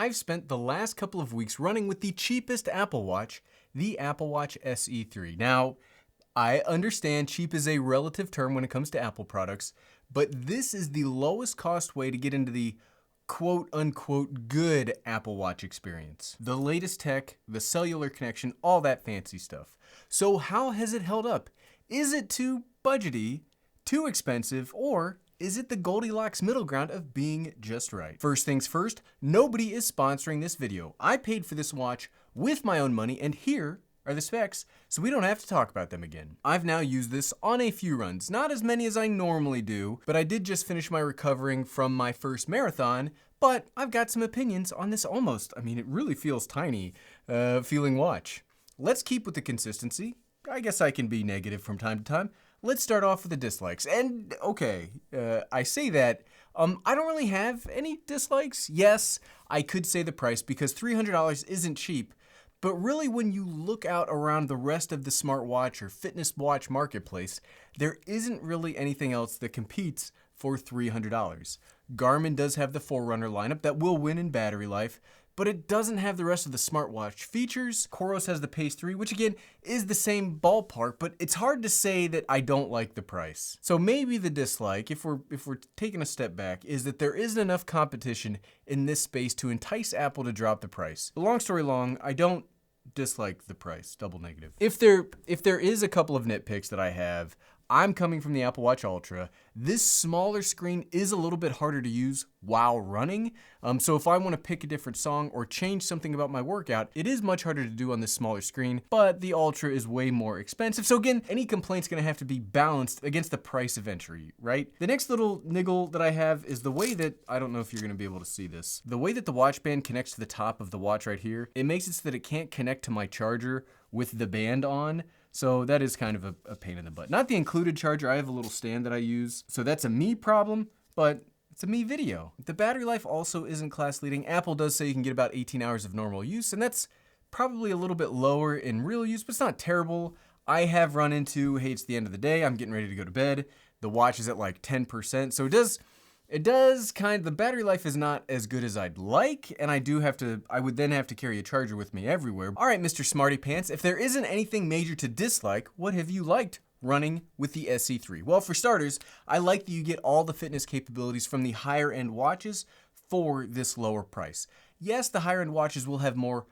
I've spent the last couple of weeks running with the cheapest Apple Watch, the Apple Watch SE3. Now, I understand cheap is a relative term when it comes to Apple products, but this is the lowest cost way to get into the quote unquote good Apple Watch experience. The latest tech, the cellular connection, all that fancy stuff. So how has it held up? Is it too budgety, too expensive, or is it the Goldilocks middle ground of being just right? First things first, nobody is sponsoring this video. I paid for this watch with my own money, and here are the specs, so we don't have to talk about them again. I've now used this on a few runs, not as many as I normally do, but I did just finish my recovering from my first marathon, but I've got some opinions on this it really feels tiny, feeling watch. Let's keep with the consistency. I guess I can be negative from time to time. Let's start off with the dislikes. And okay, I say that, I don't really have any dislikes. Yes, I could say the price because $300 isn't cheap, but really when you look out around the rest of the smartwatch or fitness watch marketplace, there isn't really anything else that competes for $300. Garmin does have the Forerunner lineup that will win in battery life, but it doesn't have the rest of the smartwatch features. Coros has the Pace 3, which again is the same ballpark, but it's hard to say that I don't like the price. So maybe the dislike, if we're taking a step back, is that there isn't enough competition in this space to entice Apple to drop the price. The long story long, I don't dislike the price, double negative. If there is a couple of nitpicks that I have, I'm coming from the Apple Watch Ultra. This smaller screen is a little bit harder to use while running. So if I want to pick a different song or change something about my workout, it is much harder to do on this smaller screen, but the Ultra is way more expensive. So again, any complaint's gonna have to be balanced against the price of entry, right? The next little niggle that I have is the way that, I don't know if you're gonna be able to see this, the way that the watch band connects to the top of the watch right here, it makes it so that it can't connect to my charger with the band on. So that is kind of a pain in the butt. Not the included charger, I have a little stand that I use. So that's a me problem, but it's a me video. The battery life also isn't class leading. Apple does say you can get about 18 hours of normal use, and that's probably a little bit lower in real use, but it's not terrible. I have run into, hey, it's the end of the day, I'm getting ready to go to bed. The watch is at like 10%, so it does the battery life is not as good as I'd like, and I would then have to carry a charger with me everywhere. All right, Mr. Smarty Pants, if there isn't anything major to dislike, what have you liked running with the SE3? Well, for starters, I like that you get all the fitness capabilities from the higher end watches for this lower price. Yes, the higher end watches will have more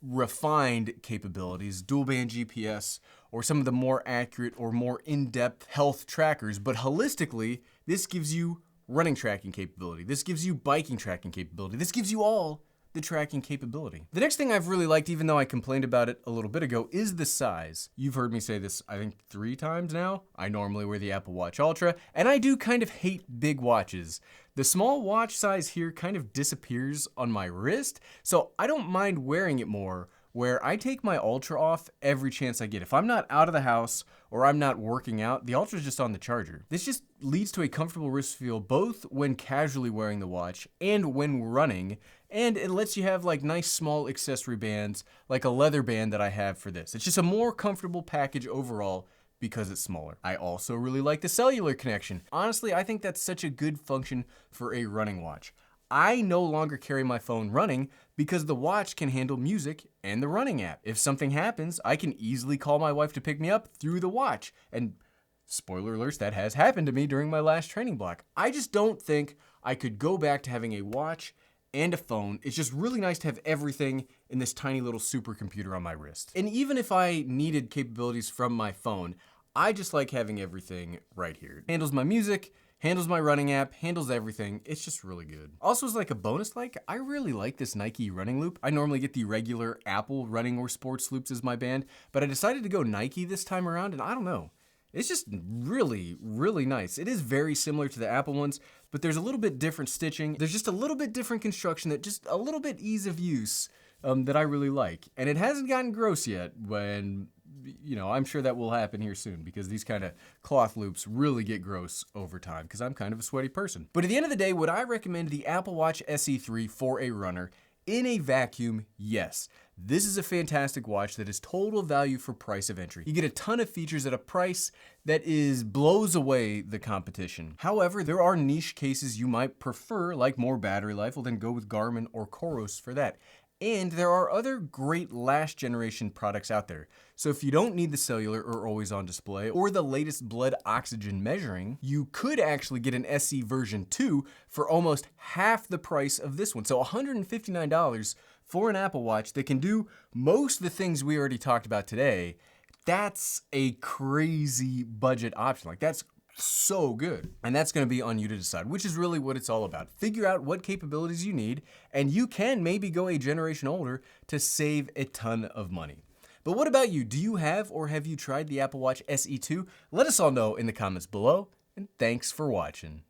refined capabilities, dual band GPS, or some of the more accurate or more in-depth health trackers, but holistically, this gives you running tracking capability. This gives you biking tracking capability. This gives you all the tracking capability. The next thing I've really liked, even though I complained about it a little bit ago, is the size. You've heard me say this, I think 3 times now. I normally wear the Apple Watch Ultra, and I do kind of hate big watches. The small watch size here kind of disappears on my wrist, so I don't mind wearing it more, where I take my Ultra off every chance I get. If I'm not out of the house or I'm not working out, the Ultra's just on the charger. This just leads to a comfortable wrist feel both when casually wearing the watch and when running, and it lets you have like nice small accessory bands, like a leather band that I have for this. It's just a more comfortable package overall because it's smaller. I also really like the cellular connection. Honestly, I think that's such a good function for a running watch. I no longer carry my phone running because the watch can handle music and the running app. If something happens, I can easily call my wife to pick me up through the watch. And spoiler alerts, that has happened to me during my last training block. I just don't think I could go back to having a watch and a phone. It's just really nice to have everything in this tiny little supercomputer on my wrist. And even if I needed capabilities from my phone, I just like having everything right here. It handles my music, handles my running app, handles everything. It's just really good. Also, as like a bonus, I really like this Nike running loop. I normally get the regular Apple running or sports loops as my band, but I decided to go Nike this time around, and I don't know. It's just really, really nice. It is very similar to the Apple ones, but there's a little bit different stitching. There's just a little bit different construction, that just a little bit ease of use that I really like. And it hasn't gotten gross yet, when, I'm sure that will happen here soon, because these kind of cloth loops really get gross over time, because I'm kind of a sweaty person. But at the end of the day, would I recommend the Apple Watch SE3 for a runner? In a vacuum, yes. This is a fantastic watch that is total value for price of entry. You get a ton of features at a price that blows away the competition. However, there are niche cases you might prefer, like more battery life. Well, then go with Garmin or Coros for that. And there are other great last generation products out there. So if you don't need the cellular or always on display or the latest blood oxygen measuring, you could actually get an SE version 2 for almost half the price of this one. So $159 for an Apple Watch that can do most of the things we already talked about today. That's a crazy budget option. Like, that's so good. And that's going to be on you to decide, which is really what it's all about. Figure out what capabilities you need, and you can maybe go a generation older to save a ton of money. But what about you? Do you have or have you tried the Apple Watch SE 2? Let us all know in the comments below, and thanks for watching.